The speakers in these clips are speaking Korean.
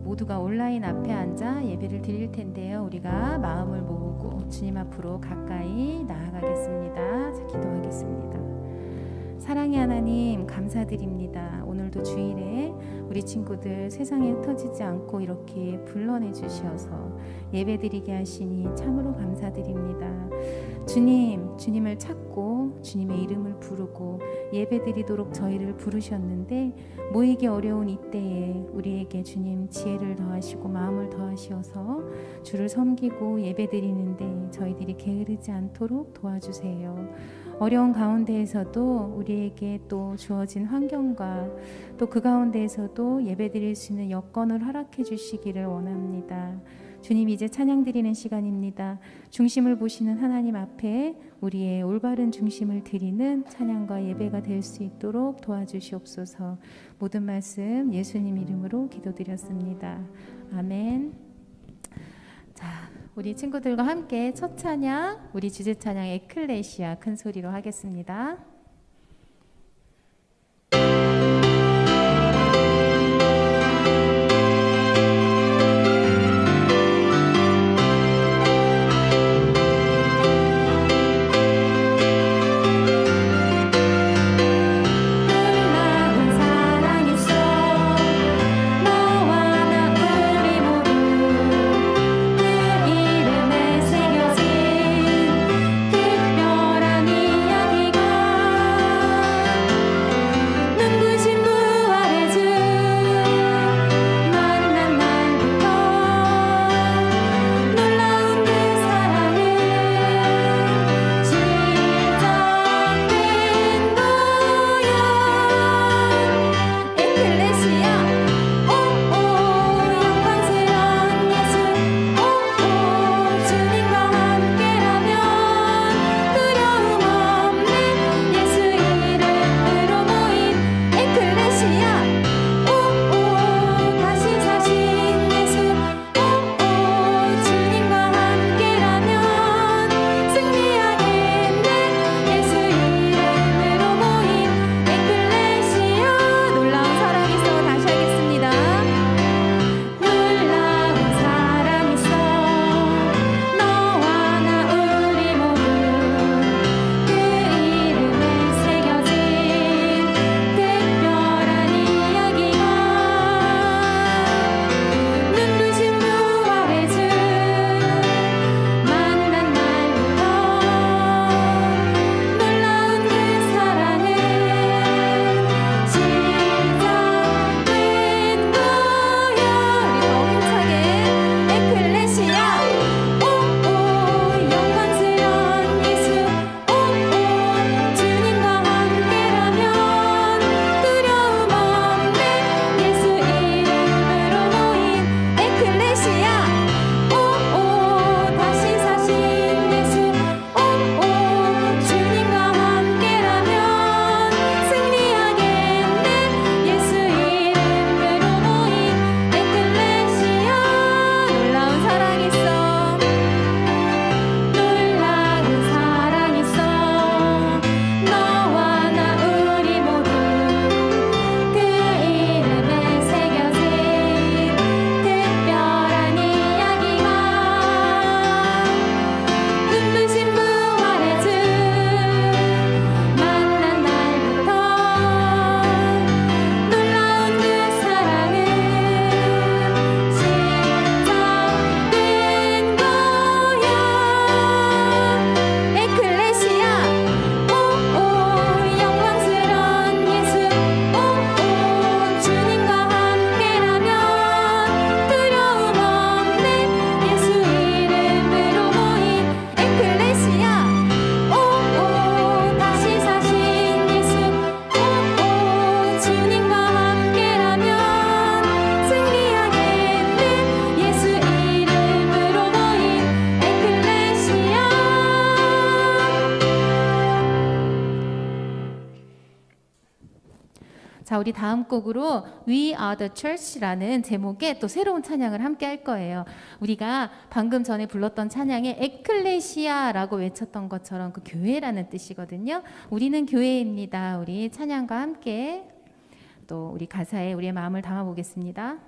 모두가 온라인 앞에 앉아 예배를 드릴 텐데요. 우리가 마음을 모으고 주님 앞으로 가까이 나아가겠습니다. 자, 기도하겠습니다. 사랑의 하나님, 감사드립니다. 오늘도 주일에 우리 친구들 세상에 흩어지지 않고 이렇게 불러내 주셔서 예배드리게 하시니 참으로 감사드립니다. 주님, 주님을 찾고 주님의 이름을 부르고 예배드리도록 저희를 부르셨는데 모이기 어려운 이때에 우리에게 주님 지혜를 더하시고 마음을 더하시어서 주를 섬기고 예배드리는데 저희들이 게으르지 않도록 도와주세요. 어려운 가운데에서도 우리에게 또 주어진 환경과 또 그 가운데에서도 예배드릴 수 있는 여건을 허락해 주시기를 원합니다. 주님, 이제 찬양 드리는 시간입니다. 중심을 보시는 하나님 앞에 우리의 올바른 중심을 드리는 찬양과 예배가 될 수 있도록 도와주시옵소서. 모든 말씀 예수님 이름으로 기도드렸습니다. 아멘. 자, 우리 친구들과 함께 첫 찬양, 우리 주제 찬양 에클레시아 큰 소리로 하겠습니다. 자, 우리 다음 곡으로 We Are The Church라는 제목의 또 새로운 찬양을 함께 할 거예요. 우리가 방금 전에 불렀던 찬양에 에클레시아라고 외쳤던 것처럼 그 교회라는 뜻이거든요. 우리는 교회입니다. 우리 찬양과 함께 또 우리 가사에 우리의 마음을 담아보겠습니다.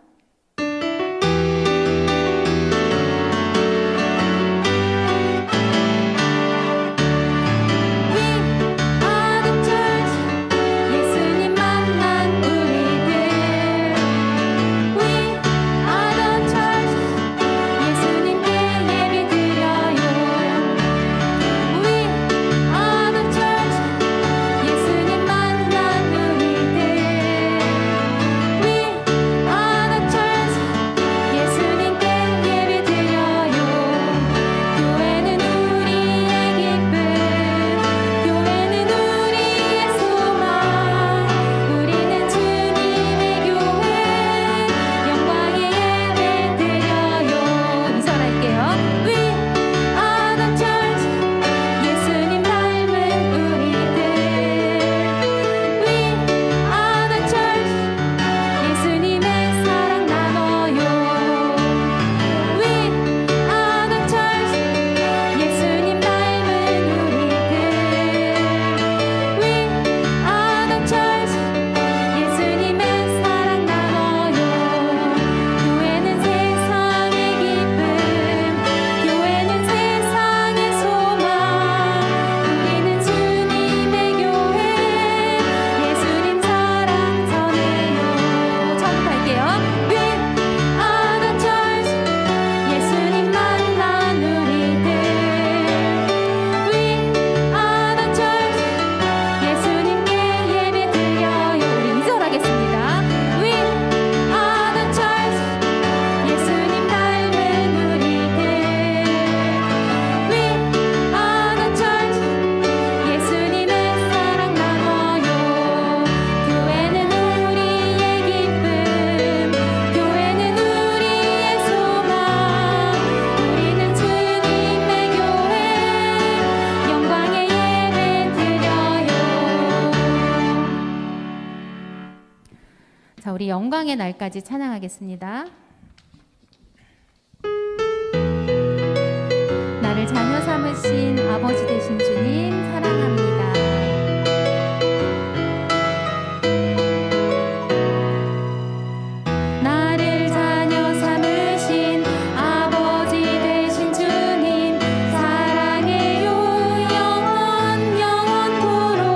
자, 우리 영광의 날까지 찬양하겠습니다. 나를 자녀 삼으신 아버지 되신 주님 사랑합니다. 나를 자녀 삼으신 아버지 되신 주님 사랑해요 영원토록.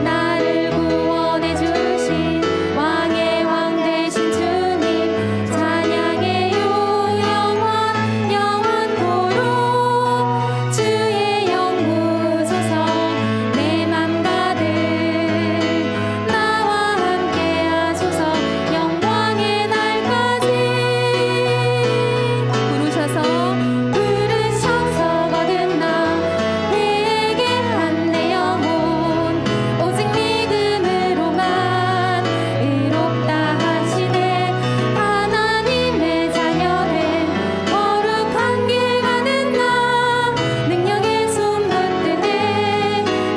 나를 구원해 주신 왕의 왕 되신 주님 찬양해요 영원토록. 주의 영 부으소서 내 맘 가득 나와 함께 하소서 영광의 날까지. 부르셔서 거듭나 내게 한 내 영혼 오직 믿음으로만 의롭다 하시네. 하나님의 자녀된 거룩한 길 가는 나 능력의 손 붙드네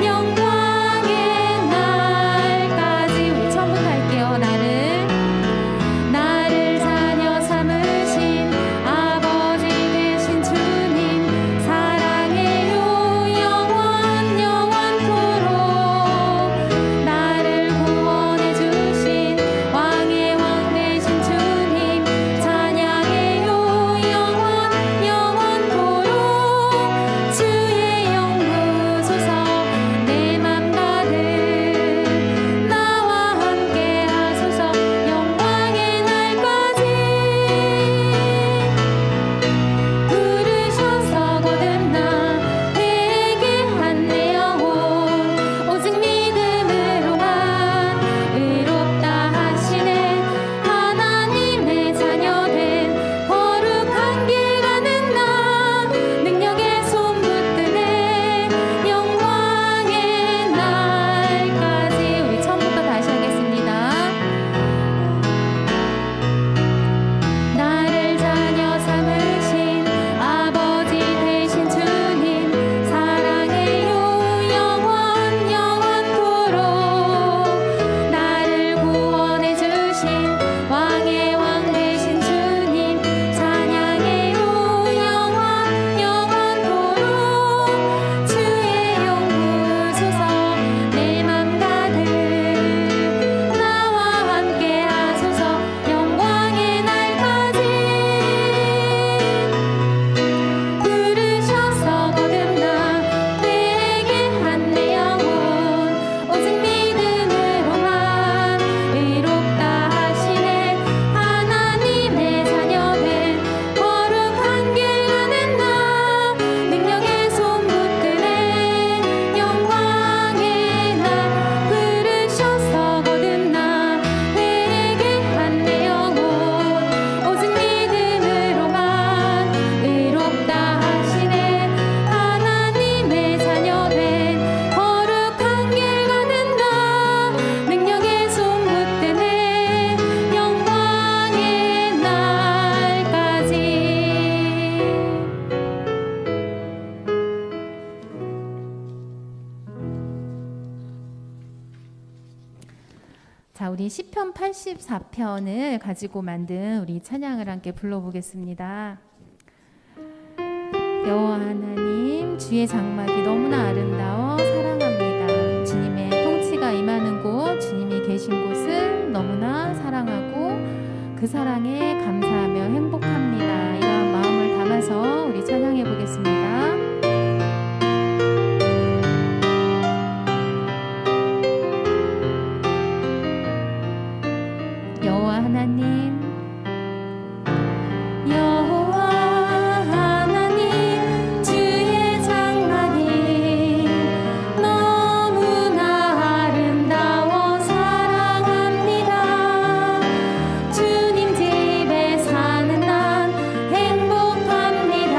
영광의 날까지. 우리 처음부터 할게요. 나를 자녀 삼으신 아버지 되신 주님 사랑해요 영원토록. 나를 구원해 주신 왕의 왕 되신 주님 찬양해요 영원토록. 주의 영 부으소서 내 맘 가득 나와 함께 하소서 영광의 날까지. 부르셔서 거듭나 내게 한 내 영혼 오직 믿음으로만 의롭다 하시네. 하나님의 자녀된 거룩한 길 가는 나 능력의 손 붙드네 영광의 날까지. 우리 처음부터 다시 하겠습니다. 나를 자녀 삼으신 아버지 되신 주님 사랑해요 영원토록. 나를 구원해 주신 왕의 왕 되신 주님 찬양해요 영원토록. 주의 영 부으소서 내 맘 가득 나와 함께 하소서 영광의 날까지. 부르셔서 거듭나 내게 한 내 영혼 오직 믿음으로만 의롭다 하시네. 하나님의 자녀된 거룩한 길 가는 나 능력의 손 붙드네 영광의 날. 부르셔서 거듭나 내게 한 내 영혼 오직 믿음으로만 의롭다 하시네. 하나님의 자녀된 거룩한 길 가는 나 능력의 손 붙드네 영광의 날까지. 자, 우리 시편 84편을 가지고 만든 우리 찬양을 함께 불러보겠습니다. 여호와 하나님 주의 장막이 너무나 아름다워 사랑합니다. 주님의 통치가 임하는 곳 주님이 계신 곳을 너무나 사랑하고 그 사랑에 감사하며 행복합니다. 이러한 마음을 담아서 우리 찬양해 보겠습니다. 여호와 하나님 주의 장막이 너무나 아름다워 사랑합니다. 주님 집에 사는 난 행복합니다.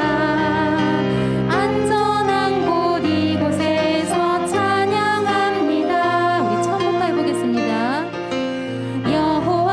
안전한 곳 이곳에서 찬양합니다. 우리 처음부터 해보겠습니다. 여호와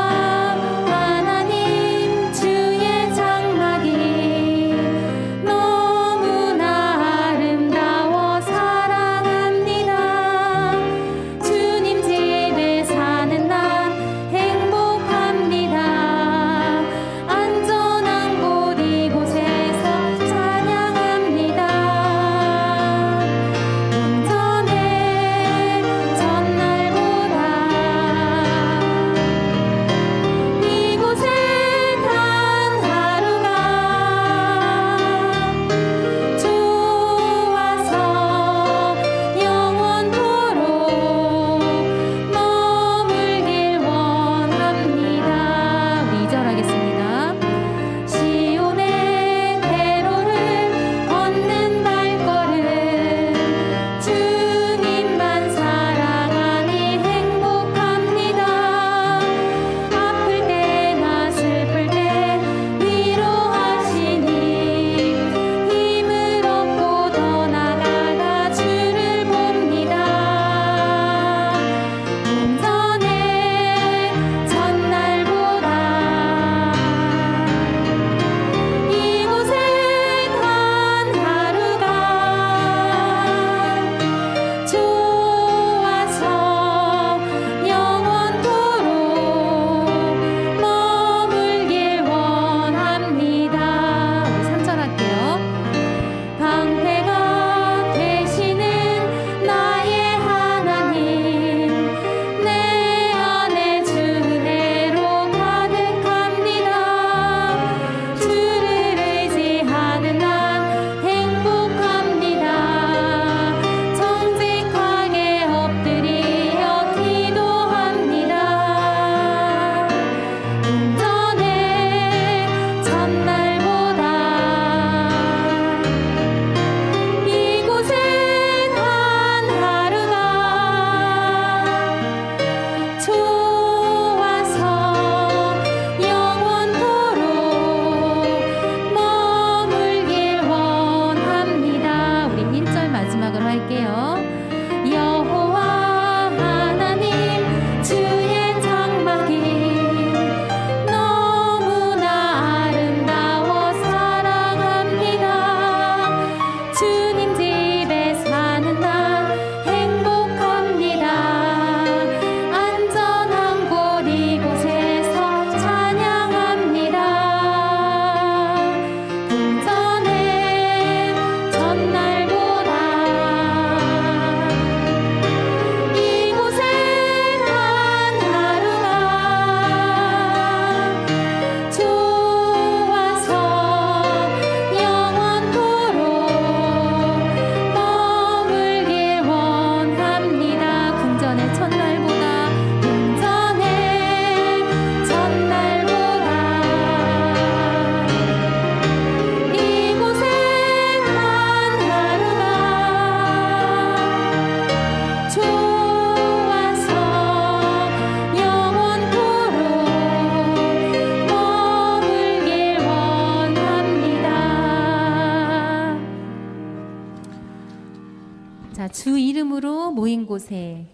모인 곳에,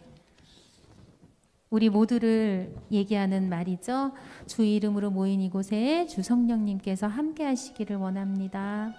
우리 모두를 얘기하는 말이죠. 주 이름으로 모인 이곳에 주 성령님께서 함께 하시기를 원합니다.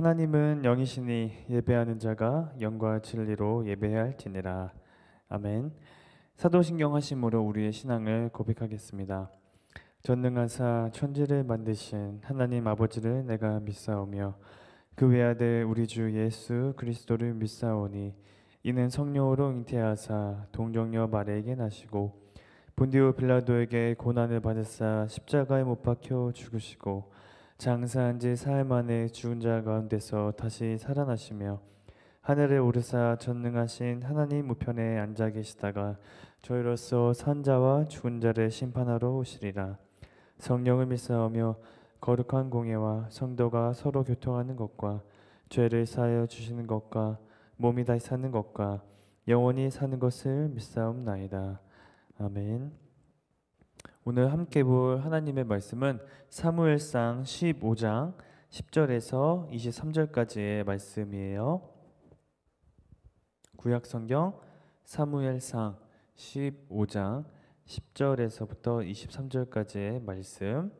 하나님은 영이시니 예배하는 자가 영과 진리로 예배해야 할지니라. 아멘. 사도신경 하심으로 우리의 신앙을 고백하겠습니다. 전능하사 천지를 만드신 하나님 아버지를 내가 믿사오며 그 외아들 우리 주 예수 그리스도를 믿사오니 이는 성령으로 잉태하사 동정녀 마리아에게 나시고 본디오 빌라도에게 고난을 받으사 십자가에 못 박혀 죽으시고 장사한 지 사흘 만에 죽은 자 가운데서 다시 살아나시며 하늘에 오르사 전능하신 하나님 우편에 앉아 계시다가 저희로서 산 자와 죽은 자를 심판하러 오시리라. 성령을 믿사오며 거룩한 공예와 성도가 서로 교통하는 것과 죄를 사하여 주시는 것과 몸이 다시 사는 것과 영원히 사는 것을 믿사옵나이다. 아멘. 오늘 함께 볼 하나님의 말씀은 사무엘상 15장 10절에서 23절까지의 말씀이에요. 구약성경 사무엘상 15장 10절에서부터 23절까지의 말씀.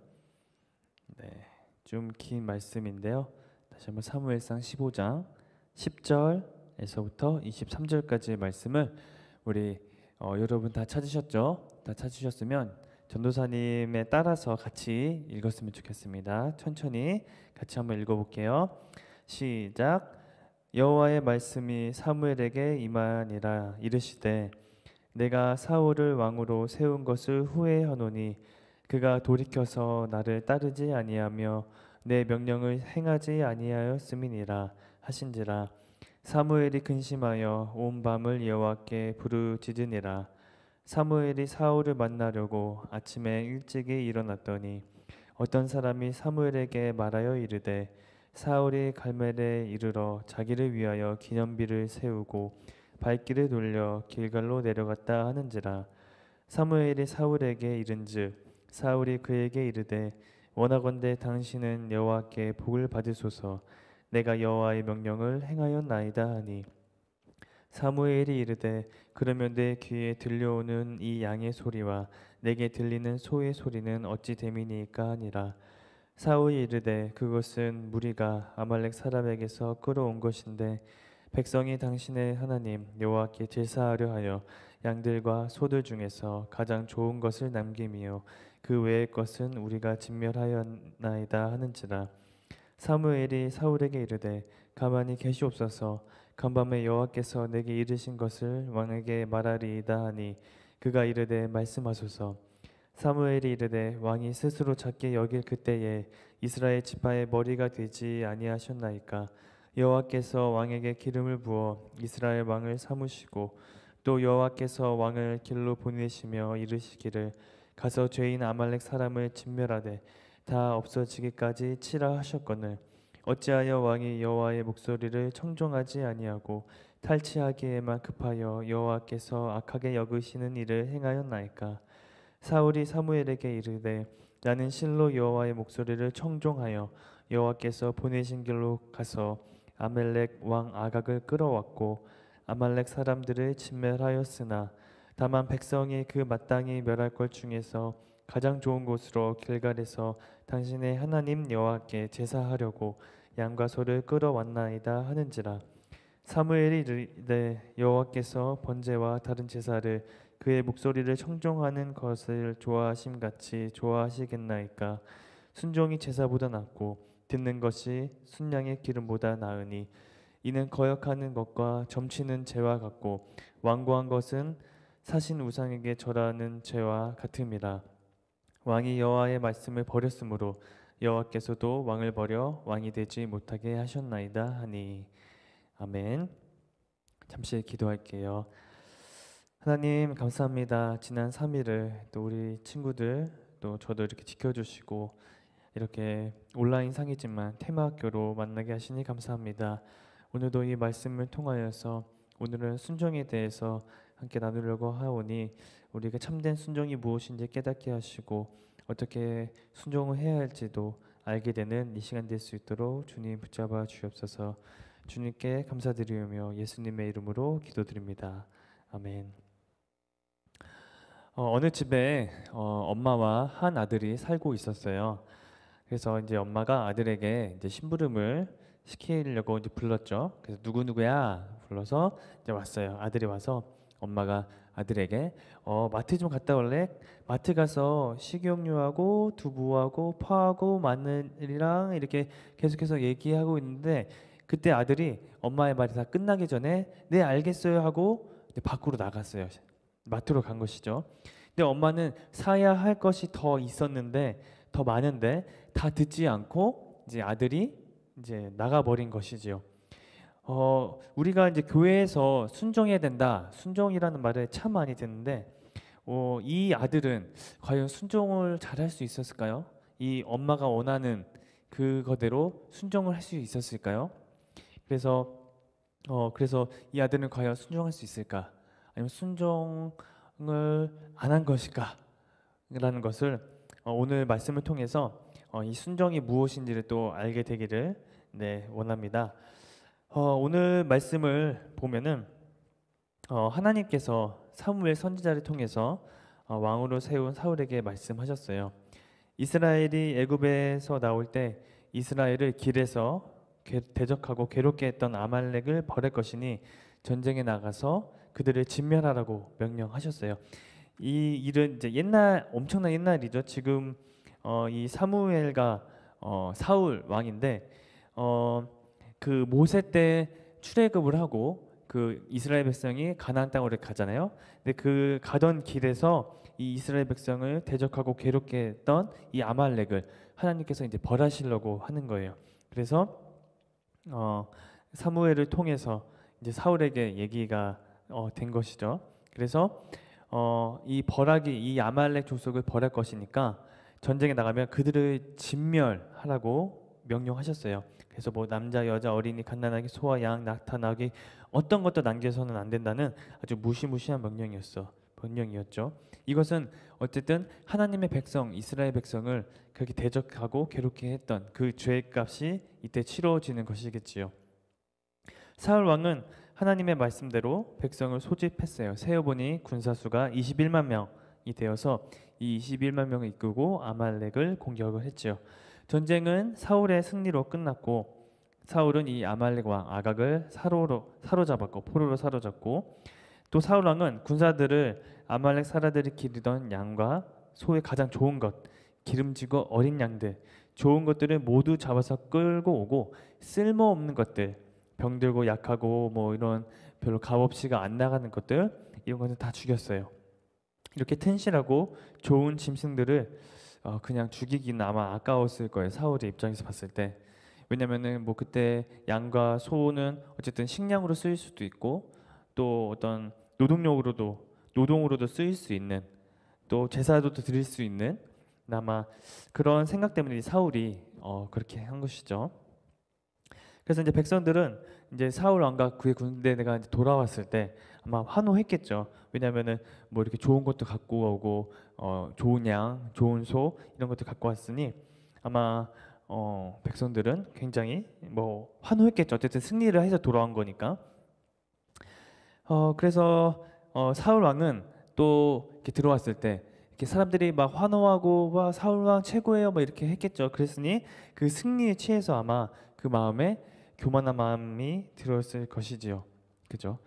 네, 좀 긴 말씀인데요. 다시 한번 사무엘상 15장 10절에서부터 23절까지의 말씀을 우리 여러분 다 찾으셨죠? 다 찾으셨으면 전도사님에 따라서 같이 읽었으면 좋겠습니다. 천천히 같이 한번 읽어볼게요. 시작. 여호와의 말씀이 사무엘에게 임하니라. 이르시되 내가 사울을 왕으로 세운 것을 후회하노니 그가 돌이켜서 나를 따르지 아니하며 내 명령을 행하지 아니하였음이니라 하신지라. 사무엘이 근심하여 온 밤을 여호와께 부르짖으니라. 사무엘이 사울을 만나려고 아침에 일찍이 일어났더니 어떤 사람이 사무엘에게 말하여 이르되 사울이 갈멜에 이르러 자기를 위하여 기념비를 세우고 발길을 돌려 길갈로 내려갔다 하는지라. 사무엘이 사울에게 이른즉 사울이 그에게 이르되 원하건대 당신은 여호와께 복을 받으소서. 내가 여호와의 명령을 행하였나이다 하니 사무엘이 이르되 그러면 내 귀에 들려오는 이 양의 소리와 내게 들리는 소의 소리는 어찌 됨이니까 하니라. 사울이 이르되 그것은 무리가 아말렉 사람에게서 끌어온 것인데 백성이 당신의 하나님 여호와께 제사하려 하여 양들과 소들 중에서 가장 좋은 것을 남김이요 그 외의 것은 우리가 진멸하였나이다 하는지라. 사무엘이 사울에게 이르되 가만히 계시옵소서. 간밤에 여호와께서 내게 이르신 것을 왕에게 말하리이다 하니 그가 이르되 말씀하소서. 사무엘이 이르되 왕이 스스로 작게 여길 그때에 이스라엘 지파의 머리가 되지 아니하셨나이까. 여호와께서 왕에게 기름을 부어 이스라엘 왕을 삼으시고 또 여호와께서 왕을 길로 보내시며 이르시기를 가서 죄인 아말렉 사람을 진멸하되 다 없어지기까지 치라 하셨거늘 어찌하여 왕이 여호와의 목소리를 청종하지 아니하고 탈취하기에만 급하여 여호와께서 악하게 여기시는 일을 행하였나이까. 사울이 사무엘에게 이르되 나는 실로 여호와의 목소리를 청종하여 여호와께서 보내신 길로 가서 아말렉 왕 아각을 끌어왔고 아말렉 사람들을 진멸하였으나 다만 백성이 그 마땅히 멸할 것 중에서 가장 좋은 곳으로 길갈에서 당신의 하나님 여호와께 제사하려고 양과 소를 끌어왔나이다 하는지라. 사무엘이 이르되 여호와께서 번제와 다른 제사를 그의 목소리를 청종하는 것을 좋아하심 같이 좋아하시겠나이까. 순종이 제사보다 낫고 듣는 것이 순양의 기름보다 나으니 이는 거역하는 것과 점치는 죄와 같고 완고한 것은 사신 우상에게 절하는 죄와 같음이라. 왕이 여호와의 말씀을 버렸으므로 여호와께서도 왕을 버려 왕이 되지 못하게 하셨나이다 하니. 아멘. 잠시 기도할게요. 하나님 감사합니다. 지난 3일을 또 우리 친구들 또 저도 이렇게 지켜주시고 이렇게 온라인 상이지만 테마학교로 만나게 하시니 감사합니다. 오늘도 이 말씀을 통하여서 오늘은 순종에 대해서 함께 나누려고 하오니 우리가 참된 순종이 무엇인지 깨닫게 하시고 어떻게 순종을 해야 할지도 알게 되는 이 시간 될 수 있도록 주님 붙잡아 주옵소서. 주님께 감사드리며 예수님의 이름으로 기도드립니다. 아멘. 어느 집에 엄마와 한 아들이 살고 있었어요. 그래서 이제 엄마가 아들에게 이제 심부름을 시키려고 이제 불렀죠. 그래서 누구누구야 불러서 이제 왔어요. 아들이 와서 엄마가 아들에게 마트 좀 갔다 올래? 마트 가서 식용유하고 두부하고 파하고 마늘이랑 이렇게 계속해서 얘기하고 있는데 그때 아들이 엄마의 말이 다 끝나기 전에 네 알겠어요 하고 밖으로 나갔어요. 마트로 간 것이죠. 근데 엄마는 사야 할 것이 더 있었는데 더 많은데 다 듣지 않고 이제 아들이 이제 나가버린 것이지요. 우리가 이제 교회에서 순종해야 된다. 순종이라는 말을 참 많이 듣는데 이 아들은 과연 순종을 잘할 수 있었을까요? 이 엄마가 원하는 그거대로 순종을 할 수 있었을까요? 그래서 그래서 이 아들은 과연 순종할 수 있을까? 아니면 순종을 안 한 것일까? 라는 것을 오늘 말씀을 통해서 이 순종이 무엇인지를 또 알게 되기를 원합니다. 오늘 말씀을 보면은 하나님께서 사무엘 선지자를 통해서 왕으로 세운 사울에게 말씀하셨어요. 이스라엘이 애굽에서 나올 때 이스라엘을 길에서 대적하고 괴롭게 했던 아말렉을 벌할 것이니 전쟁에 나가서 그들을 진멸하라고 명령하셨어요. 이 일은 이제 엄청난 옛날이죠. 지금 이 사무엘과 사울 왕인데 그 모세 때 출애굽을 하고 그 이스라엘 백성이 가나안 땅으로 가잖아요. 근데 그 가던 길에서 이 이스라엘 백성을 대적하고 괴롭게 했던 이 아말렉을 하나님께서 이제 벌하시려고 하는 거예요. 그래서 사무엘을 통해서 이제 사울에게 얘기가 된 것이죠. 그래서 이 아말렉 족속을 벌할 것이니까 전쟁에 나가면 그들을 진멸하라고 명령하셨어요. 그래서 뭐 남자, 여자, 어린이, 갓난아기, 소와 양, 낙타, 나귀 어떤 것도 남겨서는 안 된다는 아주 무시무시한 명령이었죠. 이것은 어쨌든 하나님의 백성, 이스라엘 백성을 그렇게 대적하고 괴롭게 했던 그 죄값이 이때 치러지는 것이겠지요. 사울 왕은 하나님의 말씀대로 백성을 소집했어요. 세어보니 군사수가 21만 명이 되어서 이 21만 명을 이끌고 아말렉을 공격을 했지요. 전쟁은 사울의 승리로 끝났고 사울은 이 아말렉 왕 아각을 포로로 사로잡고 또 사울 왕은 군사들을 아말렉 사람들이 기르던 양과 소의 가장 좋은 것, 기름지고 어린 양들, 좋은 것들을 모두 잡아서 끌고 오고 쓸모없는 것들, 병들고 약하고 뭐 이런 별로 값없이가 안 나가는 것들, 이런 것은 다 죽였어요. 이렇게 튼실하고 좋은 짐승들을 그냥 죽이기는 아마 아까웠을 거예요. 사울의 입장에서 봤을 때. 왜냐면은 뭐 그때 양과 소는 어쨌든 식량으로 쓰일 수도 있고 또 어떤 노동으로도 쓰일 수 있는, 또 제사도 드릴 수 있는, 아마 그런 생각 때문에 사울이 그렇게 한 것이죠. 그래서 이제 백성들은 이제 사울 왕과 그의 군대가 이제 돌아왔을 때 아마 환호했겠죠. 왜냐하면은 뭐 이렇게 좋은 것도 갖고 오고 좋은 양, 좋은 소 이런 것도 갖고 왔으니 아마 백성들은 굉장히 뭐 환호했겠죠. 어쨌든 승리를 해서 돌아온 거니까. 그래서 사울 왕은 또 이렇게 들어왔을 때 이렇게 사람들이 막 환호하고 와 사울 왕 최고예요 뭐 이렇게 했겠죠. 그랬으니 그 승리에 취해서 아마 그 마음에 교만한 마음이 들었을 것이지요. 그죠?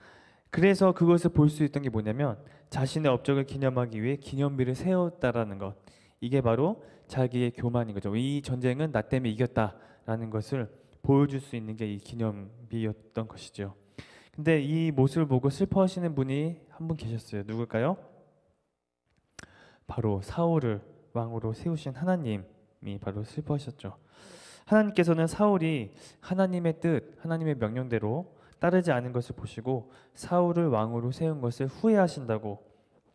그래서 그것을 볼 수 있던 게 뭐냐면 자신의 업적을 기념하기 위해 기념비를 세웠다라는 것. 이게 바로 자기의 교만인 거죠. 이 전쟁은 나 때문에 이겼다라는 것을 보여줄 수 있는 게 이 기념비였던 것이죠. 근데 이 모습을 보고 슬퍼하시는 분이 한 분 계셨어요. 누굴까요? 바로 사울을 왕으로 세우신 하나님이 바로 슬퍼하셨죠. 하나님께서는 사울이 하나님의 뜻, 하나님의 명령대로 따르지 않은 것을 보시고 사울을 왕으로 세운 것을 후회하신다고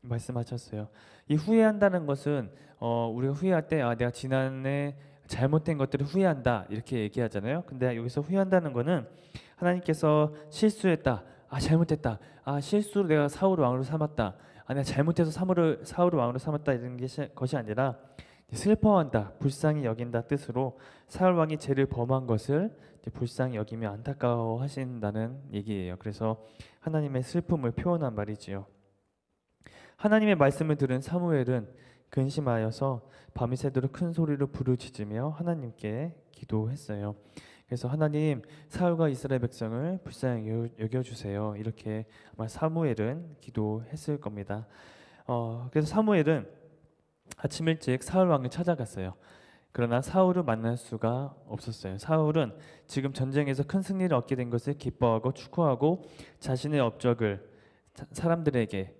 말씀하셨어요. 이 후회한다는 것은 우리가 후회할 때 내가 지난해 잘못된 것들을 후회한다 이렇게 얘기하잖아요. 근데 여기서 후회한다는 것은 하나님께서 실수했다, 잘못했다, 실수로 내가 사울을 왕으로 삼았다, 내가 잘못해서 사울을 왕으로 삼았다 이런 것이 아니라 슬퍼한다, 불쌍히 여긴다 뜻으로 사울 왕이 죄를 범한 것을 불쌍히 여기며 안타까워하신다는 얘기예요. 그래서 하나님의 슬픔을 표현한 말이지요. 하나님의 말씀을 들은 사무엘은 근심하여서 밤이 새도록 큰 소리로 부르짖으며 하나님께 기도했어요. 그래서 하나님, 사울과 이스라엘 백성을 불쌍히 여겨주세요. 이렇게 아마 사무엘은 기도했을 겁니다. 그래서 사무엘은 아침 일찍 사울 왕을 찾아갔어요. 그러나 사울을 만날 수가 없었어요. 사울은 지금 전쟁에서 큰 승리를 얻게 된 것을 기뻐하고 축하하고 자신의 업적을 사람들에게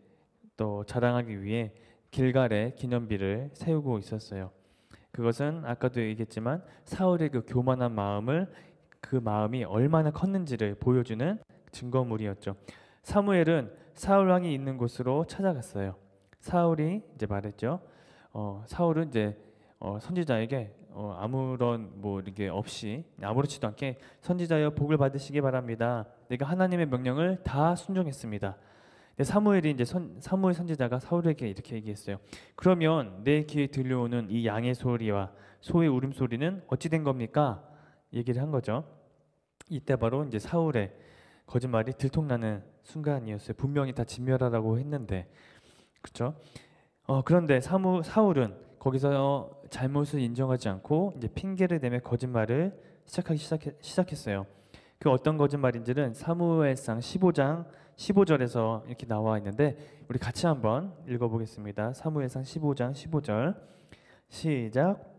또 자랑하기 위해 길갈에 기념비를 세우고 있었어요. 그것은 아까도 얘기했지만 사울의 그 교만한 그 마음이 얼마나 컸는지를 보여주는 증거물이었죠. 사무엘은 사울 왕이 있는 곳으로 찾아갔어요. 사울이 이제 말했죠. 사울은 이제 선지자에게 아무런 뭐 이게 없이 아무렇지도 않게 선지자여 복을 받으시기 바랍니다. 내가 하나님의 명령을 다 순종했습니다. 근데 사무엘이 이제 사무엘 선지자가 사울에게 이렇게 얘기했어요. 그러면 내 귀에 들려오는 이 양의 소리와 소의 울음소리는 어찌 된 겁니까? 얘기를 한 거죠. 이때 바로 이제 사울의 거짓말이 들통나는 순간이었어요. 분명히 다 진멸하라고 했는데, 그렇죠? 그런데 사울은 거기서 잘못을 인정하지 않고 이제 핑계를 대며 거짓말을 시작했어요. 그 어떤 거짓말인지는 사무엘상 15장 15절에서 이렇게 나와 있는데 우리 같이 한번 읽어보겠습니다. 사무엘상 15장 15절 시작.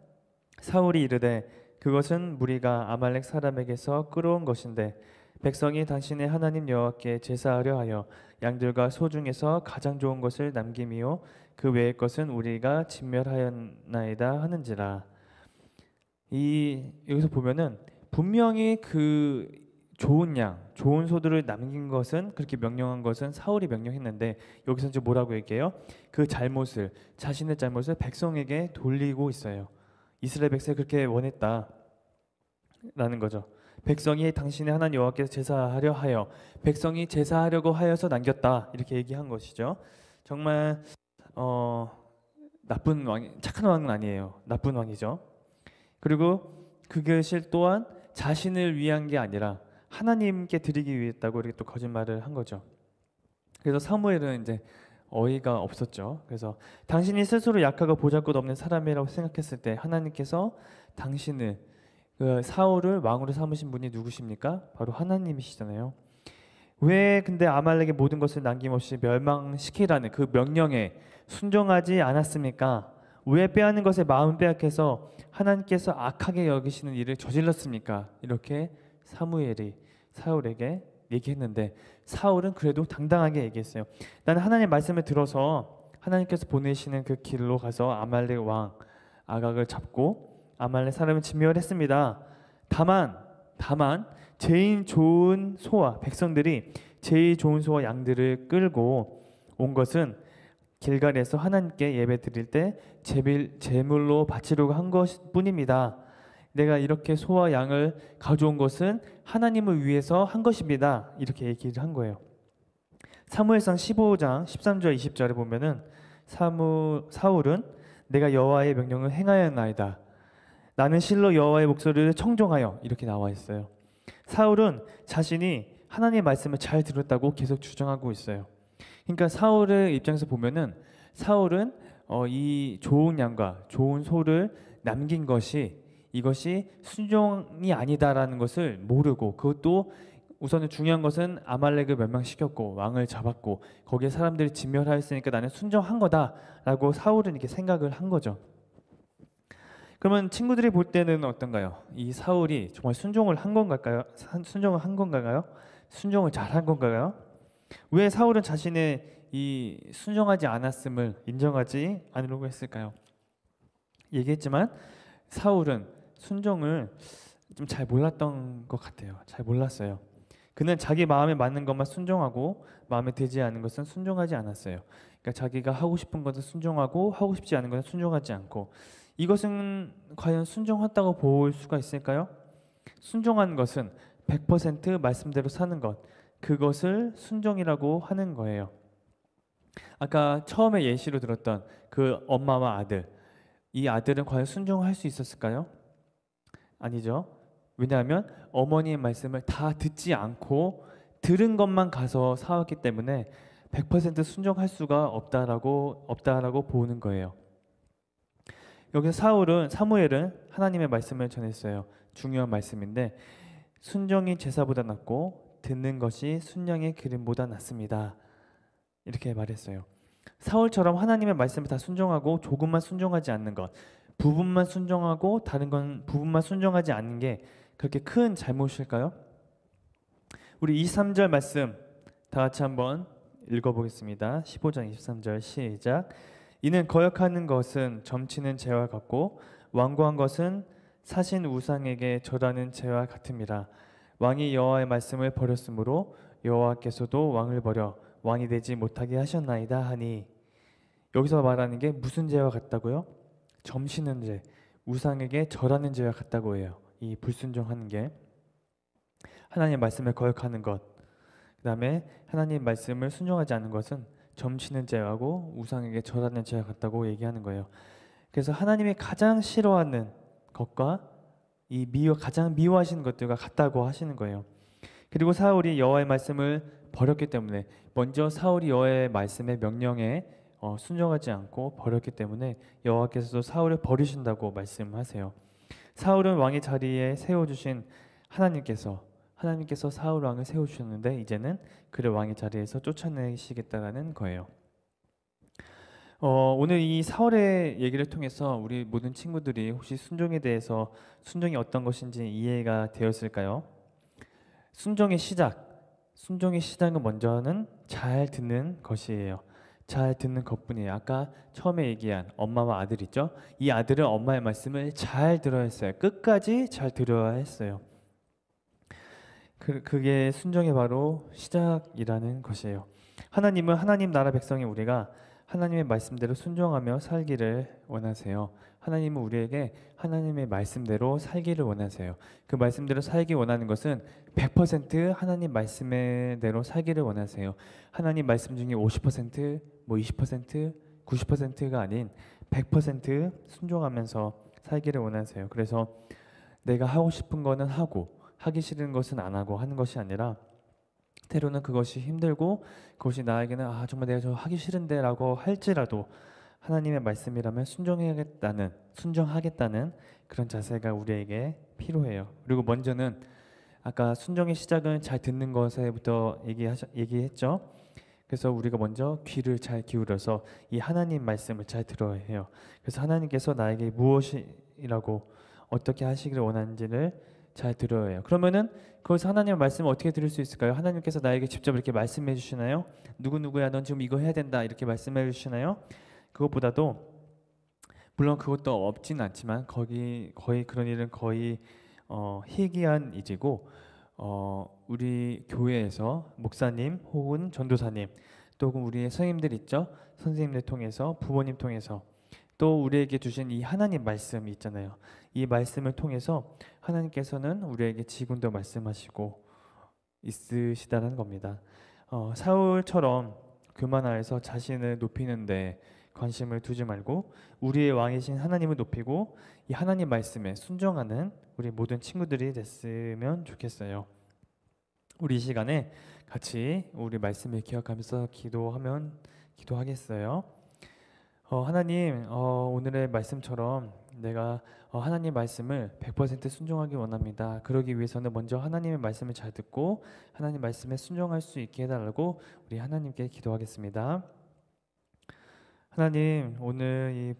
사울이 이르되 그것은 무리가 아말렉 사람에게서 끌어온 것인데 백성이 당신의 하나님 여호와께 제사하려 하여 양들과 소 중에서 가장 좋은 것을 남김이요 그 외의 것은 우리가 진멸하였나이다 하는지라. 여기서 보면은 분명히 그 좋은 양, 좋은 소들을 남긴 것은 그렇게 명령한 것은 사울이 명령했는데 여기서 이제 뭐라고 얘기해요? 그 잘못을 자신의 잘못을 백성에게 돌리고 있어요. 이스라엘 백성이 그렇게 원했다라는 거죠. 백성이 당신의 하나님 여호와께서 제사하려 하여 백성이 제사하려고 하여서 남겼다 이렇게 얘기한 것이죠. 정말 나쁜 왕, 착한 왕은 아니에요. 나쁜 왕이죠. 그리고 그것을 또한 자신을 위한 게 아니라 하나님께 드리기 위했다고 이렇게 또 거짓말을 한 거죠. 그래서 사무엘은 이제 어이가 없었죠. 그래서 당신이 스스로 약하고 보잘것없는 사람이라고 생각했을 때 하나님께서 당신을 그 사울을 왕으로 삼으신 분이 누구십니까? 바로 하나님이시잖아요. 왜 근데 아말렉의 모든 것을 남김없이 멸망시키라는 그 명령에 순종하지 않았습니까? 왜 빼앗는 것에 마음 빼앗겨서 하나님께서 악하게 여기시는 일을 저질렀습니까? 이렇게 사무엘이 사울에게 얘기했는데 사울은 그래도 당당하게 얘기했어요. 나는 하나님의 말씀을 들어서 하나님께서 보내시는 그 길로 가서 아말렉 왕 아각을 잡고 아말렉 사람을 진멸했습니다. 다만 제일 좋은 소와 백성들이 제일 좋은 소와 양들을 끌고 온 것은 길갈에서 하나님께 예배 드릴 때 제물로 바치려고 한 것뿐입니다. 내가 이렇게 소와 양을 가져온 것은 하나님을 위해서 한 것입니다. 이렇게 얘기를 한 거예요. 사무엘상 15장 13절 20절에 보면은 사울은 내가 여호와의 명령을 행하였나이다. 나는 실로 여호와의 목소리를 청종하여 이렇게 나와 있어요. 사울은 자신이 하나님의 말씀을 잘 들었다고 계속 주장하고 있어요. 그러니까 사울의 입장에서 보면은 사울은 이 좋은 양과 좋은 소를 남긴 것이 이것이 순종이 아니다라는 것을 모르고 그것도 우선은 중요한 것은 아말렉을 멸망시켰고 왕을 잡았고 거기에 사람들이 진멸하였으니까 나는 순종한 거다라고 사울은 이렇게 생각을 한 거죠. 그러면 친구들이 볼 때는 어떤가요? 이 사울이 정말 순종을 한 건가요? 순종을 잘한 건가요? 왜 사울은 자신의 이 순종하지 않았음을 인정하지 않으려고 했을까요? 얘기했지만 사울은 순종을 좀 잘 몰랐던 것 같아요. 잘 몰랐어요. 그는 자기 마음에 맞는 것만 순종하고 마음에 들지 않은 것은 순종하지 않았어요. 그러니까 자기가 하고 싶은 것은 순종하고 하고 싶지 않은 것은 순종하지 않고 이것은 과연 순종했다고 볼 수가 있을까요? 순종한 것은 100% 말씀대로 사는 것, 그것을 순종이라고 하는 거예요. 아까 처음에 예시로 들었던 그 엄마와 아들, 이 아들은 과연 순종할 수 있었을까요? 아니죠. 왜냐하면 어머니의 말씀을 다 듣지 않고 들은 것만 가서 사왔기 때문에 100% 순종할 수가 없다라고 보는 거예요. 여기서 사무엘은 하나님의 말씀을 전했어요. 중요한 말씀인데 순종이 제사보다 낫고 듣는 것이 순양의 기름보다 낫습니다. 이렇게 말했어요. 사울처럼 하나님의 말씀을 다 순종하고 조금만 순종하지 않는 것, 부분만 순종하고 다른 건 부분만 순종하지 않는 게 그렇게 큰 잘못일까요? 우리 23절 말씀 다 같이 한번 읽어보겠습니다. 15장 23절 시작. 이는 거역하는 것은 점치는 죄와 같고 완고한 것은 사신 우상에게 절하는 죄와 같음이라. 왕이 여호와의 말씀을 버렸으므로 여호와께서도 왕을 버려 왕이 되지 못하게 하셨나이다 하니. 여기서 말하는 게 무슨 죄와 같다고요? 점치는 죄. 우상에게 절하는 죄와 같다고 해요. 이 불순종하는 게 하나님 말씀을 거역하는 것, 그 다음에 하나님 말씀을 순종하지 않는 것은 점치는 죄하고 우상에게 절하는 죄와 같다고 얘기하는 거예요. 그래서 하나님이 가장 싫어하는 것과 가장 미워하시는 것들과 같다고 하시는 거예요. 그리고 사울이 여호와의 말씀을 버렸기 때문에, 먼저 사울이 여호와의 말씀의 명령에 순종하지 않고 버렸기 때문에 여호와께서도 사울을 버리신다고 말씀하세요. 사울은 왕의 자리에 세워주신 하나님께서 사울 왕을 세워주셨는데 이제는 그를 왕의 자리에서 쫓아내시겠다라는 거예요. 오늘 이 사울의 얘기를 통해서 우리 모든 친구들이 혹시 순종이 어떤 것인지 이해가 되었을까요? 순종의 시작은 먼저는 잘 듣는 것이에요. 잘 듣는 것뿐이에요. 아까 처음에 얘기한 엄마와 아들 있죠? 이 아들은 엄마의 말씀을 잘 들어야 했어요. 끝까지 잘 들어야 했어요. 그게 순종의 바로 시작이라는 것이에요. 하나님은 하나님 나라 백성인 우리가 하나님의 말씀대로 순종하며 살기를 원하세요. 하나님은 우리에게 하나님의 말씀대로 살기를 원하세요. 그 말씀대로 살기 원하는 것은 100% 하나님 말씀대로 살기를 원하세요. 하나님 말씀 중에 50%, 20%, 90%가 아닌 100% 순종하면서 살기를 원하세요. 그래서 내가 하고 싶은 거는 하고 하기 싫은 것은 안 하고 하는 것이 아니라, 때로는 그것이 힘들고 그것이 나에게는 정말 내가 저 하기 싫은데 라고 할지라도 하나님의 말씀이라면 순종하겠다는 그런 자세가 우리에게 필요해요. 그리고 먼저는 아까 순종의 시작은 잘 듣는 것에부터 얘기했죠. 그래서 우리가 먼저 귀를 잘 기울여서 이 하나님 말씀을 잘 들어야 해요. 그래서 하나님께서 나에게 무엇이라고 어떻게 하시기를 원하는지를 잘 들어야 해요. 그러면은 거기서 하나님의 말씀을 어떻게 들을 수 있을까요? 하나님께서 나에게 직접 이렇게 말씀해 주시나요? 누구누구야 넌 지금 이거 해야 된다 이렇게 말씀해 주시나요? 그것보다도, 물론 그것도 없진 않지만 거의 그런 일은 거의 희귀한 일이고, 우리 교회에서 목사님 혹은 전도사님 또 우리의 선생님들 있죠? 선생님들 통해서, 부모님 통해서, 또 우리에게 주신 이 하나님 말씀이 있잖아요. 이 말씀을 통해서 하나님께서는 우리에게 지금도 말씀하시고 있으시다는 겁니다. 사울처럼 교만하여서 자신을 높이는데 관심을 두지 말고 우리의 왕이신 하나님을 높이고 이 하나님 말씀에 순종하는 우리 모든 친구들이 됐으면 좋겠어요. 우리 이 시간에 같이 우리 말씀을 기억하면서 기도하겠어요. 하나님, 오늘의 말씀처럼 내가 하나님 말씀을 100% 순종하기 원합니다. 그러기 위해서는 먼저 하나님의 말씀을 잘 듣고 하나님 말씀에 순종할 수 있게 해달라고 우리 하나님께 기도하겠습니다. 하나님, 오늘 이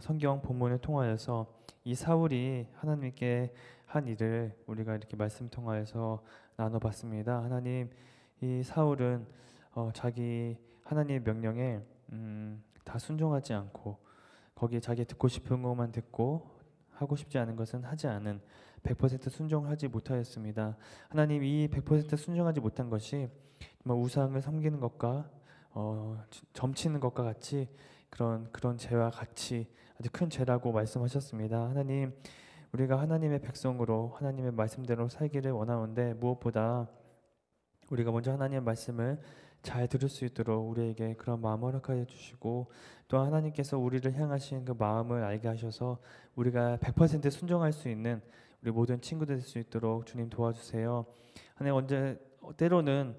성경 본문을 통하여서 이 사울이 하나님께 한 일을 우리가 이렇게 말씀 통하여서 나눠봤습니다. 하나님, 이 사울은 자기 하나님의 명령에 다 순종하지 않고 거기에 자기 듣고 싶은 것만 듣고 하고 싶지 않은 것은 하지 않은 100% 순종하지 못하였습니다. 하나님, 이 100% 순종하지 못한 것이 정말 우상을 섬기는 것과 점치는 것과 같이 그런 죄와 같이 아주 큰 죄라고 말씀하셨습니다. 하나님, 우리가 하나님의 백성으로 하나님의 말씀대로 살기를 원하는데 무엇보다 우리가 먼저 하나님의 말씀을 잘 들을 수 있도록 우리에게 그런 마음을 허락하여 주시고, 또 하나님께서 우리를 향하신 그 마음을 알게 하셔서 우리가 100% 순종할 수 있는 우리 모든 친구들 될 수 있도록 주님 도와주세요. 하나님, 때로는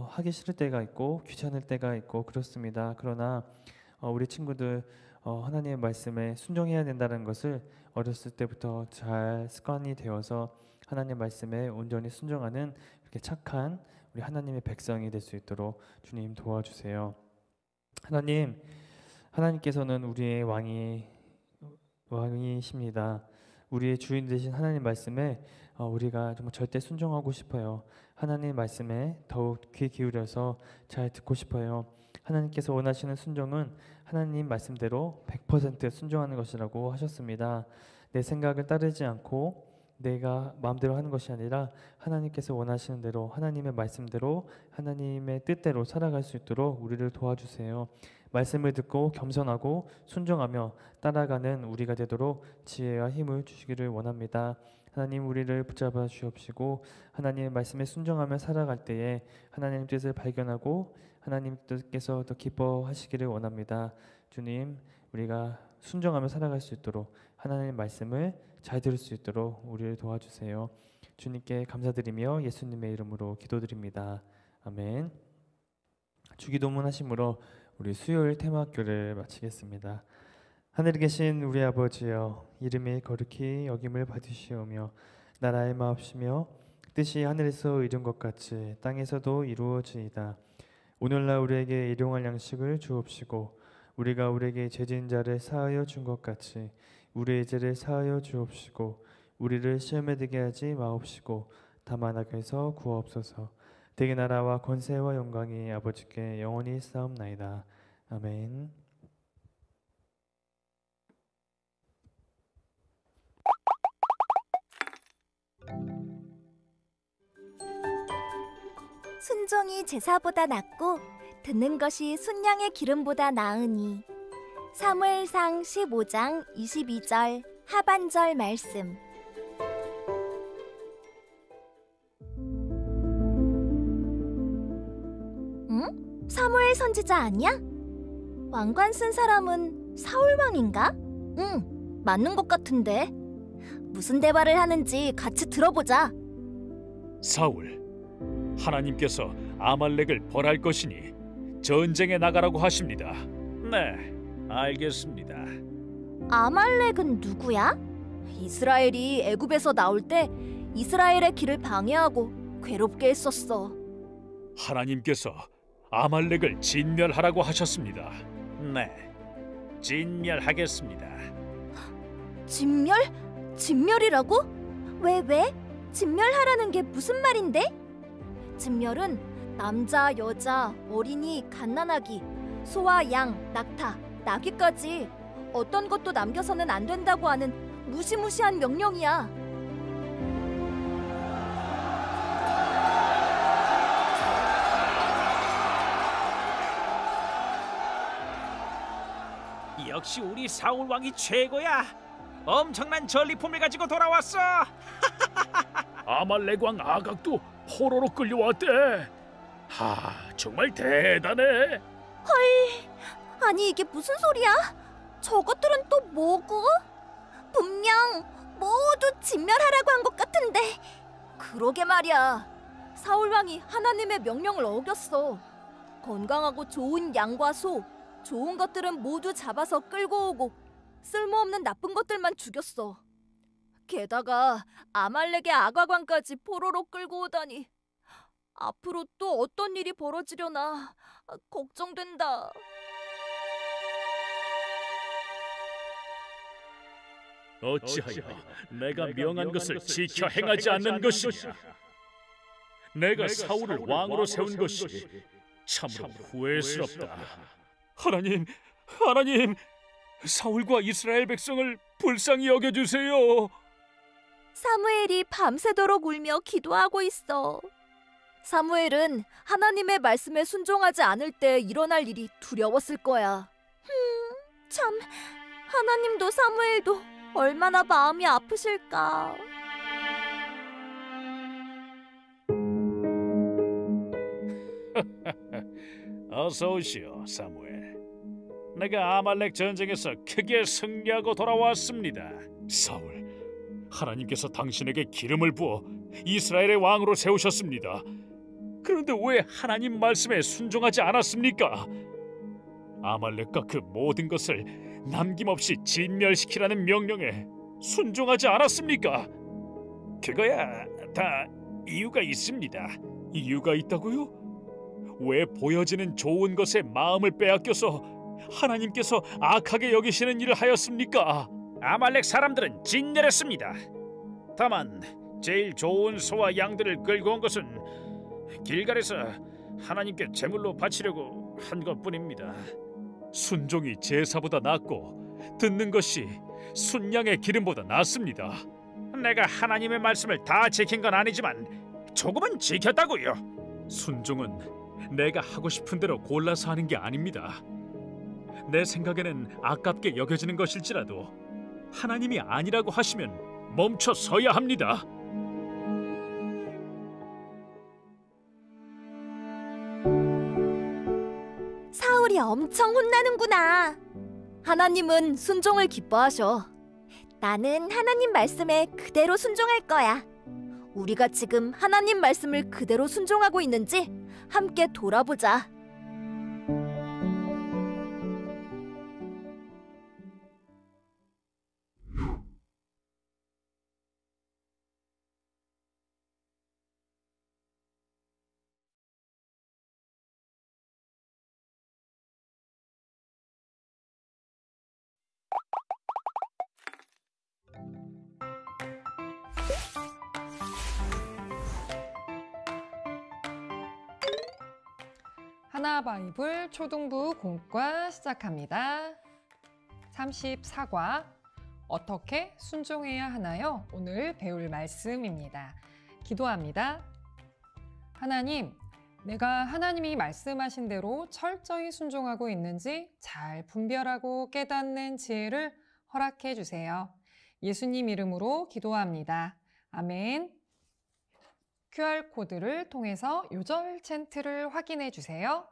하기 싫을 때가 있고 귀찮을 때가 있고 그렇습니다. 그러나 우리 친구들 하나님의 말씀에 순종해야 된다는 것을 어렸을 때부터 잘 습관이 되어서 하나님의 말씀에 온전히 순종하는 그렇게 착한 우리 하나님의 백성이 될 수 있도록 주님 도와주세요. 하나님께서는 우리의 왕이십니다. 우리의 주인 되신 하나님 말씀에 우리가 정말 절대 순종하고 싶어요. 하나님 말씀에 더욱 귀 기울여서 잘 듣고 싶어요. 하나님께서 원하시는 순종은 하나님 말씀대로 100% 순종하는 것이라고 하셨습니다. 내 생각을 따르지 않고 내가 마음대로 하는 것이 아니라 하나님께서 원하시는 대로, 하나님의 말씀대로, 하나님의 뜻대로 살아갈 수 있도록 우리를 도와주세요. 말씀을 듣고 겸손하고 순종하며 따라가는 우리가 되도록 지혜와 힘을 주시기를 원합니다. 하나님, 우리를 붙잡아 주옵시고 하나님의 말씀에 순종하며 살아갈 때에 하나님 뜻을 발견하고 하나님께서 더 기뻐하시기를 원합니다. 주님, 우리가 순종하며 살아갈 수 있도록 하나님의 말씀을 잘 들을 수 있도록 우리를 도와주세요. 주님께 감사드리며 예수님의 이름으로 기도드립니다. 아멘. 주기도문 하심으로 우리 수요일 테마학교를 마치겠습니다. 하늘에 계신 우리 아버지여, 이름이 거룩히 여김을 받으시오며 나라의 마옵시며 뜻이 하늘에서 이룬 것 같이 땅에서도 이루어지이다. 오늘날 우리에게 일용할 양식을 주옵시고 우리가 우리에게 죄진 자를 사하여 준 것 같이 우리의 죄를 사하여 주옵시고 우리를 시험에 들게 하지 마옵시고 다만 악에서 구하옵소서. 대개 나라와 권세와 영광이 아버지께 영원히 싸움나이다. 아멘. 순종이 제사보다 낫고 듣는 것이 순양의 기름보다 나으니. 사무엘상 15장 22절 하반절 말씀. 응? 사무엘 선지자 아니야? 왕관 쓴 사람은 사울 왕인가? 응, 맞는 것 같은데. 무슨 대화를 하는지 같이 들어보자. 사울, 하나님께서 아말렉을 벌할 것이니 전쟁에 나가라고 하십니다. 네, 알겠습니다. 아말렉은 누구야? 이스라엘이 애굽에서 나올 때 이스라엘의 길을 방해하고 괴롭게 했었어. 하나님께서 아말렉을 진멸하라고 하셨습니다. 네, 진멸하겠습니다. 진멸? 진멸이라고? 왜? 진멸하라는 게 무슨 말인데? 진멸은 남자, 여자, 어린이, 갓난아기, 소와 양, 낙타, 나귀까지 어떤 것도 남겨서는 안 된다고 하는 무시무시한 명령이야. 역시 우리 사울 왕이 최고야. 엄청난 전리품을 가지고 돌아왔어. 아말렉 왕 아각도 포로로 끌려왔대. 정말 대단해. 아니 이게 무슨 소리야? 저것들은 또 뭐고? 분명 모두 진멸하라고 한 것 같은데. 그러게 말이야. 사울 왕이 하나님의 명령을 어겼어. 건강하고 좋은 양과 소, 좋은 것들은 모두 잡아서 끌고 오고 쓸모없는 나쁜 것들만 죽였어. 게다가 아말렉의 아가관까지 포로로 끌고 오다니. 앞으로 또 어떤 일이 벌어지려나 걱정된다. 어찌하여 내가 명한 것을 지켜 행하지 않는 것이냐? 내가 사울을 왕으로 세운 것이 참으로 후회스럽다. 하나님, 사울과 이스라엘 백성을 불쌍히 여겨주세요. 사무엘이 밤새도록 울며 기도하고 있어. 사무엘은 하나님의 말씀에 순종하지 않을 때 일어날 일이 두려웠을 거야. 참, 하나님도 사무엘도 얼마나 마음이 아프실까. 어서 오시오, 사무엘. 내가 아말렉 전쟁에서 크게 승리하고 돌아왔습니다. 사울, 하나님께서 당신에게 기름을 부어 이스라엘의 왕으로 세우셨습니다. 그런데 왜 하나님 말씀에 순종하지 않았습니까? 아말렉과 그 모든 것을 남김없이 진멸시키라는 명령에 순종하지 않았습니까? 그거야 다 이유가 있습니다. 이유가 있다고요? 왜 보여지는 좋은 것에 마음을 빼앗겨서 하나님께서 악하게 여기시는 일을 하였습니까? 아말렉 사람들은 진멸했습니다. 다만 제일 좋은 소와 양들을 끌고 온 것은 길갈에서 하나님께 제물로 바치려고 한 것뿐입니다. 순종이 제사보다 낫고 듣는 것이 순양의 기름보다 낫습니다. 내가 하나님의 말씀을 다 지킨 건 아니지만 조금은 지켰다고요. 순종은 내가 하고 싶은 대로 골라서 하는 게 아닙니다. 내 생각에는 아깝게 여겨지는 것일지라도 하나님이 아니라고 하시면 멈춰 서야 합니다. 사울이 엄청 혼나는구나. 하나님은 순종을 기뻐하셔. 나는 하나님 말씀에 그대로 순종할 거야. 우리가 지금 하나님 말씀을 그대로 순종하고 있는지 함께 돌아보자. 하나바이블 초등부 공과 시작합니다. 34과 어떻게 순종해야 하나요? 오늘 배울 말씀입니다. 기도합니다. 하나님, 내가 하나님이 말씀하신 대로 철저히 순종하고 있는지 잘 분별하고 깨닫는 지혜를 허락해 주세요. 예수님 이름으로 기도합니다. 아멘. QR코드를 통해서 요절 챈트를 확인해 주세요.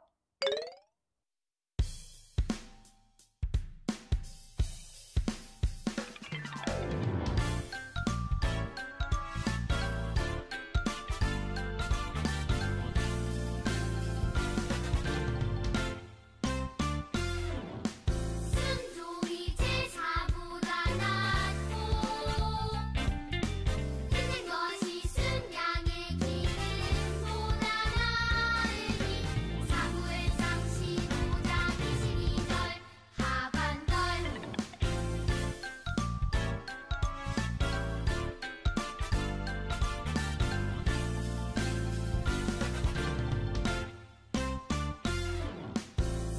순종이 제사보다 낫고 힘든 것이 순양의 기름보다 나으니 사무엘상 15장 22절 하반절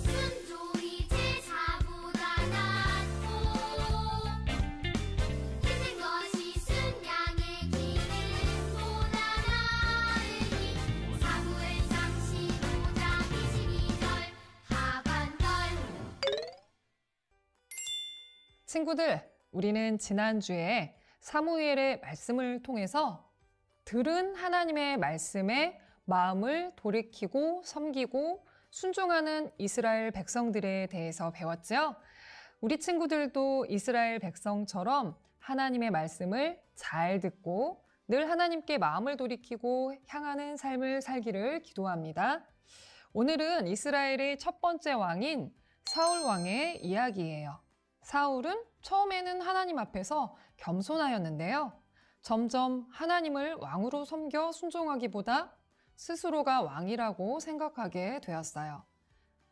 순종이 제사보다 낫고 힘든 것이 순양의 기름보다 나으니 사무엘상 15장 22절 하반절 친구들, 우리는 지난주에 사무엘의 말씀을 통해서 들은 하나님의 말씀에 마음을 돌이키고 섬기고 순종하는 이스라엘 백성들에 대해서 배웠죠. 우리 친구들도 이스라엘 백성처럼 하나님의 말씀을 잘 듣고 늘 하나님께 마음을 돌이키고 향하는 삶을 살기를 기도합니다. 오늘은 이스라엘의 첫 번째 왕인 사울 왕의 이야기예요. 사울은 처음에는 하나님 앞에서 겸손하였는데요. 점점 하나님을 왕으로 섬겨 순종하기보다 스스로가 왕이라고 생각하게 되었어요.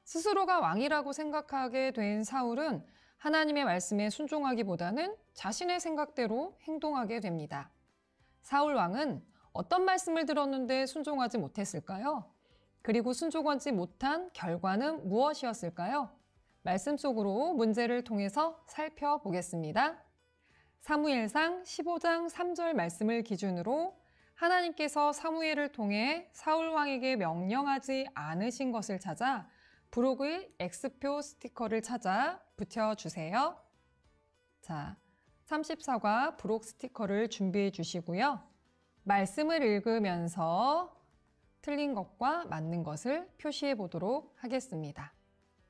스스로가 왕이라고 생각하게 된 사울은 하나님의 말씀에 순종하기보다는 자신의 생각대로 행동하게 됩니다. 사울 왕은 어떤 말씀을 들었는데 순종하지 못했을까요? 그리고 순종하지 못한 결과는 무엇이었을까요? 말씀 속으로 문제를 통해서 살펴보겠습니다. 사무엘상 15장 3절 말씀을 기준으로 하나님께서 사무엘을 통해 사울 왕에게 명령하지 않으신 것을 찾아 부록의 X표 스티커를 찾아 붙여주세요. 자, 34과 부록 스티커를 준비해 주시고요. 말씀을 읽으면서 틀린 것과 맞는 것을 표시해 보도록 하겠습니다.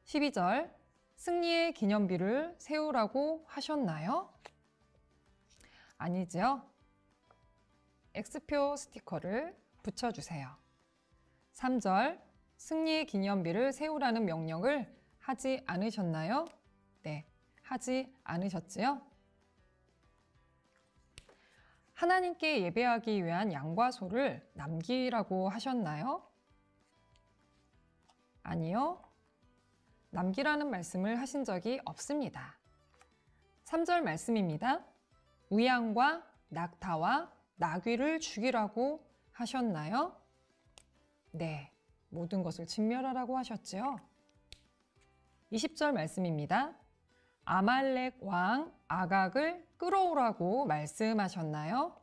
12절, 승리의 기념비를 세우라고 하셨나요? 아니죠. X표 스티커를 붙여주세요. 3절, 승리의 기념비를 세우라는 명령을 하지 않으셨나요? 네, 하지 않으셨지요? 하나님께 예배하기 위한 양과 소를 남기라고 하셨나요? 아니요. 남기라는 말씀을 하신 적이 없습니다. 3절 말씀입니다. 우양과 낙타와 나귀를 죽이라고 하셨나요? 네, 모든 것을 진멸하라고 하셨지요. 20절 말씀입니다. 아말렉 왕 아각을 끌어오라고 말씀하셨나요?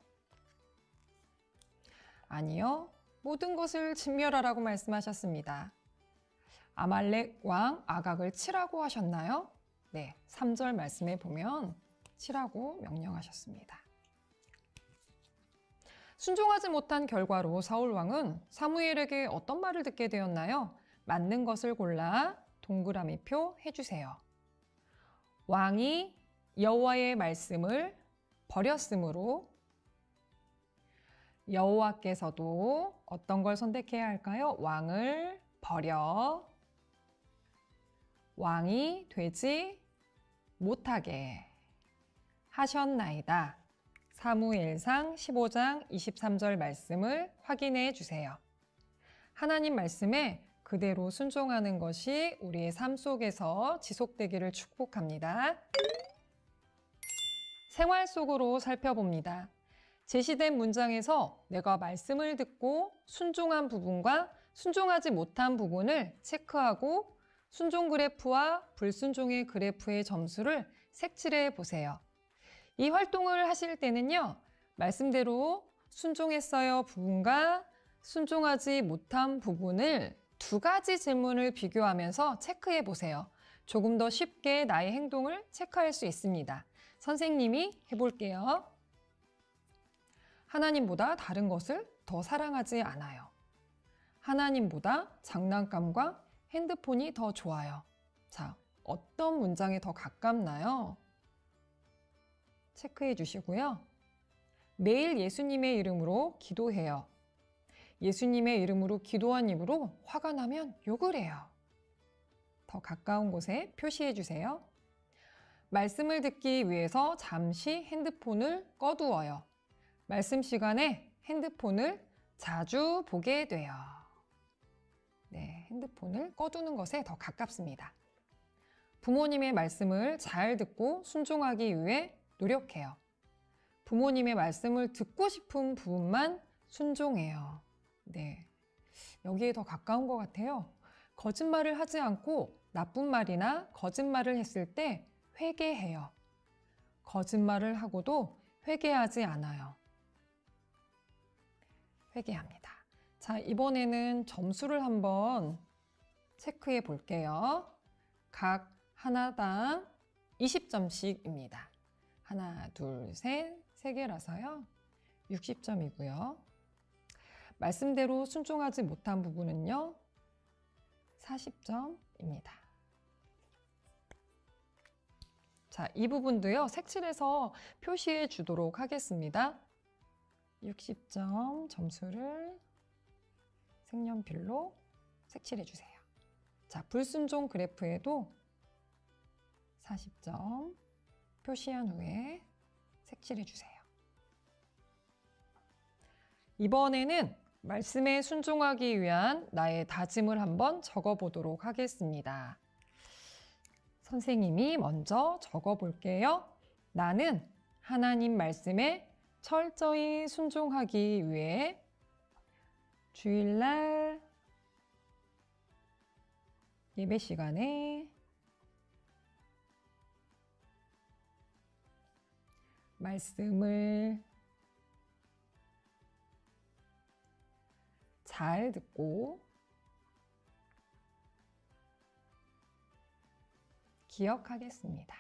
아니요. 모든 것을 진멸하라고 말씀하셨습니다. 아말렉 왕 아각을 치라고 하셨나요? 네, 3절 말씀에 보면 치라고 명령하셨습니다. 순종하지 못한 결과로 사울 왕은 사무엘에게 어떤 말을 듣게 되었나요? 맞는 것을 골라 동그라미표 해주세요. 왕이 여호와의 말씀을 버렸으므로 여호와께서도 어떤 걸 선택해야 할까요? 왕을 버려 왕이 되지 못하게 하셨나이다. 사무엘상 15장 23절 말씀을 확인해 주세요. 하나님 말씀에 그대로 순종하는 것이 우리의 삶 속에서 지속되기를 축복합니다. 생활 속으로 살펴봅니다. 제시된 문장에서 내가 말씀을 듣고 순종한 부분과 순종하지 못한 부분을 체크하고 순종 그래프와 불순종의 그래프의 점수를 색칠해 보세요. 이 활동을 하실 때는요, 말씀대로 순종했어요 부분과 순종하지 못한 부분을 2가지 질문을 비교하면서 체크해 보세요. 조금 더 쉽게 나의 행동을 체크할 수 있습니다. 선생님이 해볼게요. 하나님보다 다른 것을 더 사랑하지 않아요. 하나님보다 장난감과 핸드폰이 더 좋아요. 자, 어떤 문장에 더 가깝나요? 체크해 주시고요. 매일 예수님의 이름으로 기도해요. 예수님의 이름으로 기도한 입으로 화가 나면 욕을 해요. 더 가까운 곳에 표시해 주세요. 말씀을 듣기 위해서 잠시 핸드폰을 꺼두어요. 말씀 시간에 핸드폰을 자주 보게 돼요. 네, 핸드폰을 꺼두는 것에 더 가깝습니다. 부모님의 말씀을 잘 듣고 순종하기 위해 노력해요. 부모님의 말씀을 듣고 싶은 부분만 순종해요. 네, 여기에 더 가까운 것 같아요. 거짓말을 하지 않고 나쁜 말이나 거짓말을 했을 때 회개해요. 거짓말을 하고도 회개하지 않아요. 회개합니다. 자, 이번에는 점수를 한번 체크해 볼게요. 각 하나당 20점씩입니다. 하나, 둘, 셋, 3개라서요. 60점이고요. 말씀대로 순종하지 못한 부분은요. 40점입니다. 자, 이 부분도요. 색칠해서 표시해 주도록 하겠습니다. 60점 점수를 색연필로 색칠해 주세요. 자, 불순종 그래프에도 40점 표시한 후에 색칠해 주세요. 이번에는 말씀에 순종하기 위한 나의 다짐을 한번 적어 보도록 하겠습니다. 선생님이 먼저 적어 볼게요. 나는 하나님 말씀에 철저히 순종하기 위해 주일날 예배 시간에 말씀을 잘 듣고 기억하겠습니다.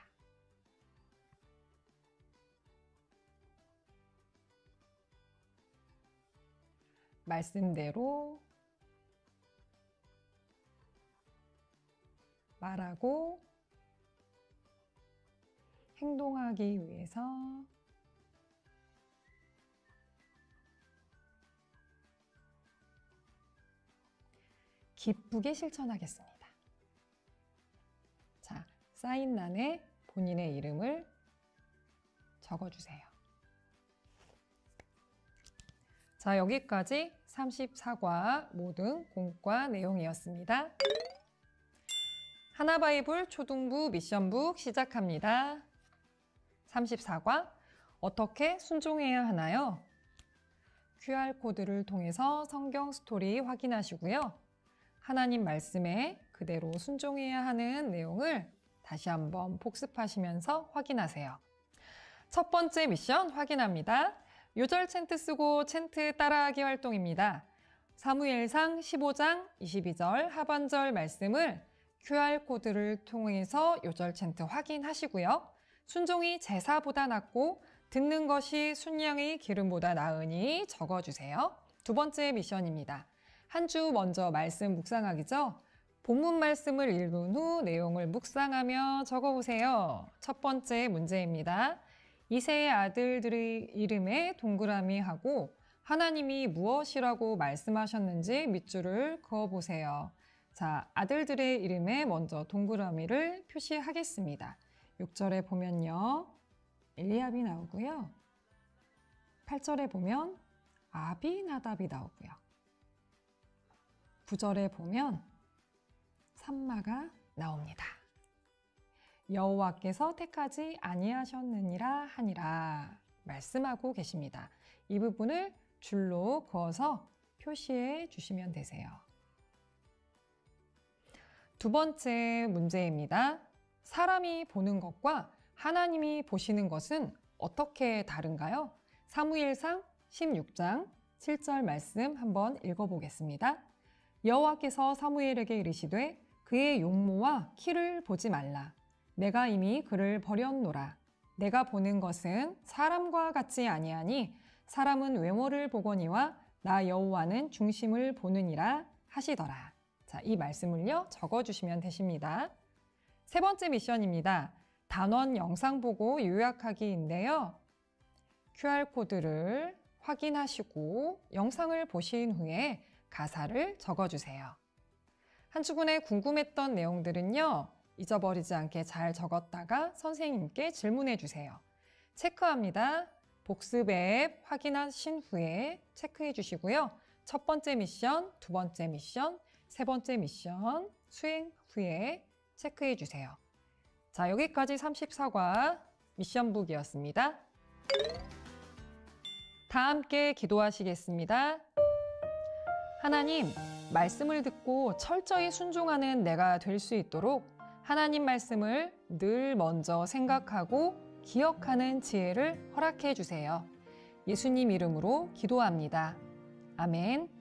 말씀대로 말하고 행동하기 위해서 기쁘게 실천하겠습니다. 자, 사인란에 본인의 이름을 적어주세요. 자, 여기까지 34과 모든 공과 내용이었습니다. 하나바이블 초등부 미션북 시작합니다. 34과 어떻게 순종해야 하나요? QR코드를 통해서 성경 스토리 확인하시고요. 하나님 말씀에 그대로 순종해야 하는 내용을 다시 한번 복습하시면서 확인하세요. 첫 번째 미션 확인합니다. 요절 챈트 쓰고 챈트 따라하기 활동입니다. 사무엘상 15장 22절 하반절 말씀을 QR코드를 통해서 요절 챈트 확인하시고요. 순종이 제사보다 낫고 듣는 것이 순양의 기름보다 나으니 적어주세요. 두 번째 미션입니다. 한 주 먼저 말씀 묵상하기죠. 본문 말씀을 읽은 후 내용을 묵상하며 적어보세요. 첫 번째 문제입니다. 이새의 아들들의 이름에 동그라미 하고 하나님이 무엇이라고 말씀하셨는지 밑줄을 그어보세요. 자, 아들들의 이름에 먼저 동그라미를 표시하겠습니다. 6절에 보면요. 엘리압이 나오고요. 8절에 보면 아비나답이 나오고요. 9절에 보면 삼마가 나옵니다. 여호와께서 택하지 아니하셨느니라 하니라 말씀하고 계십니다. 이 부분을 줄로 그어서 표시해 주시면 되세요. 두 번째 문제입니다. 사람이 보는 것과 하나님이 보시는 것은 어떻게 다른가요? 사무엘상 16장 7절 말씀 한번 읽어보겠습니다. 여호와께서 사무엘에게 이르시되 그의 용모와 키를 보지 말라. 내가 이미 그를 버렸노라. 내가 보는 것은 사람과 같지 아니하니 사람은 외모를 보거니와 나 여호와는 중심을 보느니라 하시더라. 자, 이 말씀을요 적어주시면 되십니다. 세 번째 미션입니다. 단원 영상 보고 요약하기인데요. QR코드를 확인하시고 영상을 보신 후에 가사를 적어주세요. 한 주간에 궁금했던 내용들은요. 잊어버리지 않게 잘 적었다가 선생님께 질문해 주세요. 체크합니다. 복습 앱 확인하신 후에 체크해 주시고요. 첫 번째 미션, 두 번째 미션, 세 번째 미션 수행 후에 체크해 주세요. 자, 여기까지 34과 미션북이었습니다. 다 함께 기도하시겠습니다. 하나님, 말씀을 듣고 철저히 순종하는 내가 될 수 있도록 하나님 말씀을 늘 먼저 생각하고 기억하는 지혜를 허락해 주세요. 예수님 이름으로 기도합니다. 아멘.